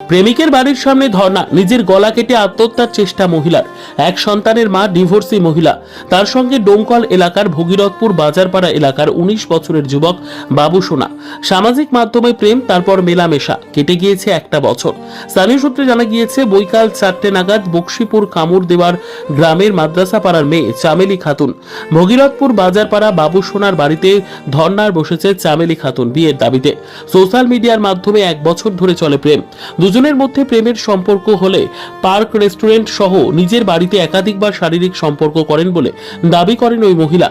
প্রেমিকের বাড়ির সামনে ধর্ণা, নিজের গলা কেটে আত্মহত্যার চেষ্টা মহিলার। এক সন্তানের মা, ডিভোর্সি মহিলা। তার সঙ্গে ডোমকল এলাকার ভগীরথপুর বাজারপাড়া এলাকার 19 বছরের যুবক বাবু সোনা। সামাজিক মাধ্যমে প্রেম, তারপর মেলামেশা, কেটে গিয়েছে একটা বছর। স্থানীয় সূত্রে জানা গিয়েছে বৈকাল 4টে নাগাদ বক্সিপুর কামুর দেওয়ার গ্রামের মাদ্রাসা পাড়ার মেয়ে চামেলি খাতুন ভগীরথপুর বাজারপাড়া বাবু সোনার বাড়িতে ধর্নার বসেছে চামেলি খাতুন বিয়ের দাবিতে। সোশ্যাল মিডিয়ার মাধ্যমে 1 বছর ধরে চলে প্রেম। দুজনের মধ্যে প্রেমের সম্পর্ক হলে পার্ক রেস্টুরেন্ট সহ নিজের বাড়িতে একাধিকবার শারীরিক সম্পর্ক করেন বলে দাবি করেন ওই মহিলা।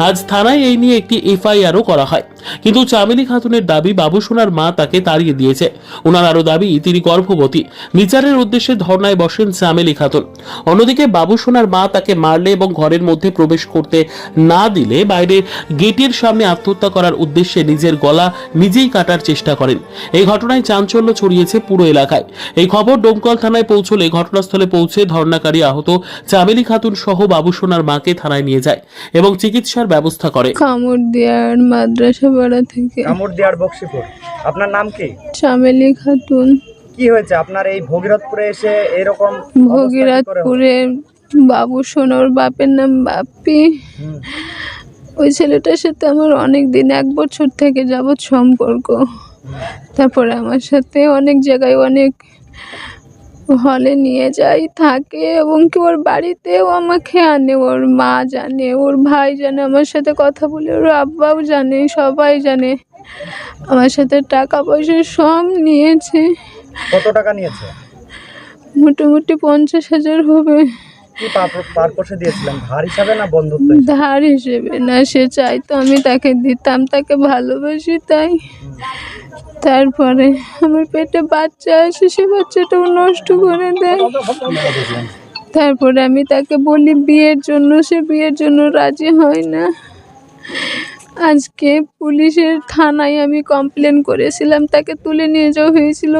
আজ থানায় এই নিয়ে একটি এফআইআরও করা হয়, কিন্তু চামেলি খাতুনের দাবি বাবু সোনার মা তাকে তাড়িয়ে দিয়েছে। ওনার আরো দাবি তিনি গর্ভবতী। বিচারের উদ্দেশ্যে ধর্নায় বসেন চামেলি খাতুন। অন্যদিকে বাবু সোনার মা তাকে মারলে এবং ঘরের মধ্যে প্রবেশ করতে না দিলে বাইরে গেটের সামনে আত্মহত্যা করার উদ্দেশ্যে নিজের গলা নিজেই কাটার চেষ্টা করেন। এই ঘটনায় চাঞ্চল্য ছড়িয়েছে পুরো এলাকায়। এই খবর ডোমকল থানায় পৌঁছলে ঘটনাস্থলে পৌঁছে ধর্ণাকারী আহত চামেলি খাতুন সহ বাবু সোনার মাকে থানায় নিয়ে যায় এবং চিকিৎসার ব্যবস্থা করে। কামুরদিয়ার মাদ্রাসা পাড়া থেকে। কামুরদিয়ার বক্সিপুর। আপনার নাম কি? চামেলি খাতুন। কি হয়েছে আপনার এই ভগীরথপুরে এসে এরকম ভগীরথপুরে বাবু সোনার বাপের নাম বাপ্পি। ওই ছেলেটার সাথে আমার অনেক দিন, 1 বছর থেকে যাবৎ সম্পর্ক। তারপরে আমার সাথে অনেক জায়গায় অনেক হলে নিয়ে যায়, থাকে এবং কি ওর বাড়িতেও আমাকে আনে। ওর মা জানে, ওর ভাই জানে, আমার সাথে কথা বলে, ওর আব্বাও জানে, সবাই জানে। আমার সাথে টাকা পয়সা সব নিয়েছে। কত টাকা নিয়েছে? মোটামুটি 50,000 হবে। কি পারপোসে দিয়েছিলেন? ধার হিসাবে না বন্ধুত্ব হিসাবে? ধার হিসেবে না, সে চাইতো আমি তাকে দিতাম, তাকে ভালোবাসি তাই। তারপরে আমার পেটে বাচ্চা আসে, সে বাচ্চাটাও নষ্ট করে দেয়। তারপরে আমি তাকে বলি বিয়ের জন্য, সে বিয়ের জন্য রাজি হয় না। আজকে পুলিশের থানায় আমি কমপ্লেন করেছিলাম, তাকে তুলে নিয়ে যাওয়া হয়েছিল।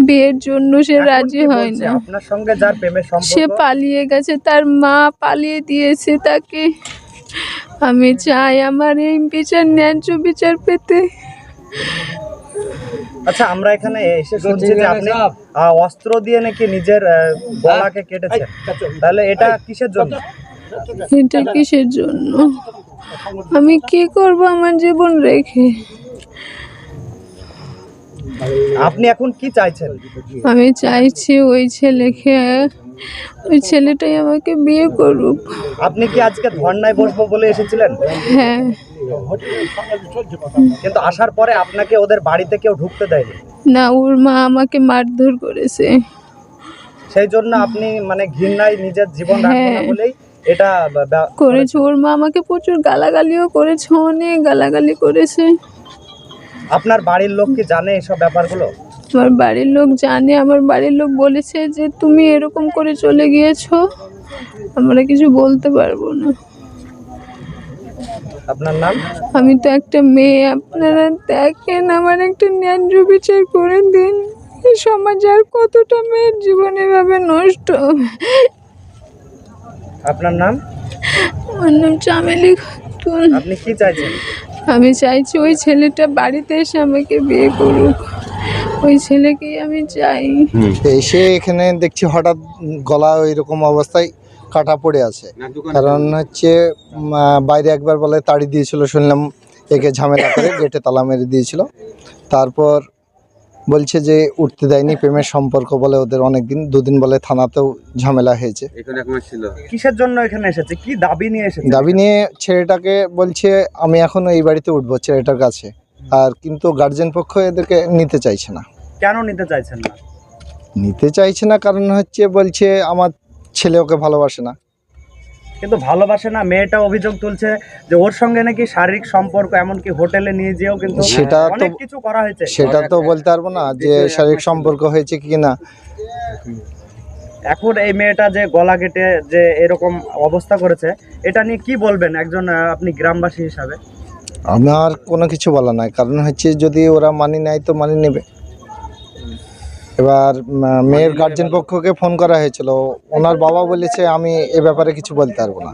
বিয়ের জন্য সে রাজি হয় না। আপনার সঙ্গে যার প্রেমের সম্পর্ক সে পালিয়ে গেছে, তার মা পালিয়ে দিয়েছে তাকে। আমি চাই আমার এই বিচার, ন্যায্য বিচার পেতে। আচ্ছা, আমরা এখানে এসে শুনছি যে আপনি অস্ত্র দিয়ে নাকি নিজের গলাকে কেটেছেন, তাহলে এটা কিসের জন্য? এটা কিসের জন্য? আমি কি করব আমার জীবন রেখে? আপনি এখন কি চাইছেন? আমি চাইছি ওই ছেলেটাই আমাকে বিয়ে করুক। আপনি কি আজকে ধর্নায় বসবো বলে এসেছিলেন? হ্যাঁ। কিন্তু আসার পরে আপনাকে ওদের বাড়িতে কেউ ঢুকতে দেয়নি? না, ওর মা আমাকে মারধর করেছে। সেই জন্য আপনি মানে ঘৃণায় নিজের জীবন রাখবো না বলেই এটা করেছে। ওর মা আমাকে প্রচুর গালাগালিও করেছে, অনেক গালাগালি করেছে। আপনার বাড়ির লোক কি জানে এসব ব্যাপারগুলো? আমার বাড়ির লোক জানে। আমার বাড়ির লোক বলেছে যে তুমি এরকম করে চলে গিয়েছো, আমরা কিছু বলতে পারবো না। আপনার নাম? আমি তো একটা মেয়ে, আপনারা দেখেন, আমার একটা ন্যায্য বিচার করে দিন। এই সমাজে আর কতটা মেয়ের জীবন এভাবে নষ্ট হবে? আপনার নাম? আমার নাম চামেলি খাতুন। আপনি কি চাইছেন? আমি চাইছি ওই ছেলেটা বাড়িতে এসে আমাকে বিয়ে করুক। ওই ছেলেকেই আমি চাই। এসে এখানে দেখছি হঠাৎ গলা ওইরকম অবস্থায় কাটা পড়ে আছে। কারণ হচ্ছে বাইরে একবার বলে তাড়ি দিয়েছিল, শুনলাম একে ঝামেলা করে গেটে তালা মেরে দিয়েছিল। তারপর বলছে যে উঠতে দেয়নি, প্রেমের সম্পর্ক বলে ওদের অনেকদিন, 2 দিন বলে থানাতেও ঝামেলা হয়েছে। কিসের জন্য এখানে এসেছে? কি দাবি নিয়ে এসেছে? দাবি নিয়ে ছেলেটাকে বলছে আমি এখন এই বাড়িতে উঠবো ছেলেটার কাছে, আর কিন্তু গার্জেন পক্ষ এদেরকে নিতে চাইছে না। কেন নিতে চাইছেন না? নিতে চাইছে না কারণ হচ্ছে বলছে আমার ছেলে ওকে ভালোবাসে না। কিন্তু ভালোবাসে না, মেয়েটা অভিযোগ তুলছে যে ওর সঙ্গে নাকি শারীরিক সম্পর্ক, এমনকি হোটেলে নিয়ে যেও কিন্তু সেটা তো অনেক কিছু করা হয়েছে। সেটা তো বলতে পারবো না যে শারীরিক সম্পর্ক হয়েছে কি না। এখন এই মেয়েটা যে গলা কেটে যে এরকম অবস্থা করেছে, এটা নিয়ে কি বলবেন একজন আপনি গ্রামবাসী হিসাবে? আমার কোনো কিছু বলা নাই, কারণ হচ্ছে যদি ওরা মানি নেয় তো মানি নেবে। এবার মেয়ের গার্জেন পক্ষকে ফোন করা হয়েছিল, ওনার বাবা বলেছে আমি এ ব্যাপারে কিছু বলতে পারবো না।